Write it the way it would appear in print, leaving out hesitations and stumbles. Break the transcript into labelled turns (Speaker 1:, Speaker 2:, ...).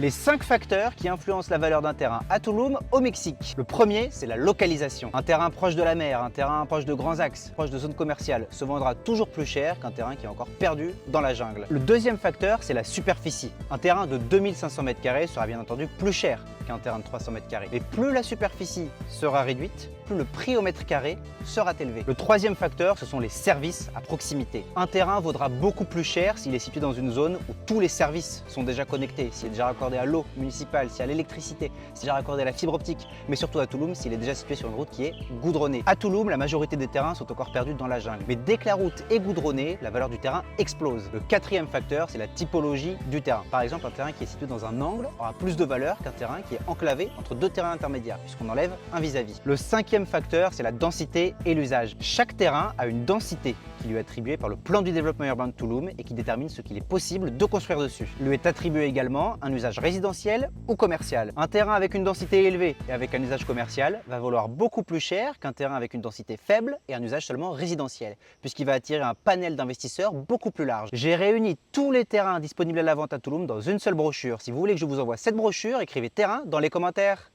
Speaker 1: Les 5 facteurs qui influencent la valeur d'un terrain à Tulum, au Mexique. Le premier, c'est la localisation. Un terrain proche de la mer, un terrain proche de grands axes, proche de zones commerciales, se vendra toujours plus cher qu'un terrain qui est encore perdu dans la jungle. Le deuxième facteur, c'est la superficie. Un terrain de 2500 m² sera bien entendu plus cher qu'un terrain de 300 m². Et plus la superficie sera réduite, plus le prix au mètre carré sera élevé. Le troisième facteur, ce sont les services à proximité. Un terrain vaudra beaucoup plus cher s'il est situé dans une zone où tous les services sont déjà connectés, s'il est déjà raccordé à l'eau municipale, s'il y a l'électricité, s'il est déjà raccordé à la fibre optique, mais surtout à Tulum s'il est déjà situé sur une route qui est goudronnée. À Tulum, la majorité des terrains sont encore perdus dans la jungle. Mais dès que la route est goudronnée, la valeur du terrain explose. Le quatrième facteur, c'est la typologie du terrain. Par exemple, un terrain qui est situé dans un angle aura plus de valeur qu'un terrain qui est enclavé entre deux terrains intermédiaires, puisqu'on enlève un vis-à-vis. Le cinquième facteur, c'est la densité et l'usage. Chaque terrain a une densité qui lui est attribuée par le plan du développement urbain de Tulum et qui détermine ce qu'il est possible de construire dessus. Lui est attribué également un usage résidentiel ou commercial. Un terrain avec une densité élevée et avec un usage commercial va valoir beaucoup plus cher qu'un terrain avec une densité faible et un usage seulement résidentiel, puisqu'il va attirer un panel d'investisseurs beaucoup plus large. J'ai réuni tous les terrains disponibles à la vente à Tulum dans une seule brochure. Si vous voulez que je vous envoie cette brochure, écrivez terrain dans les commentaires.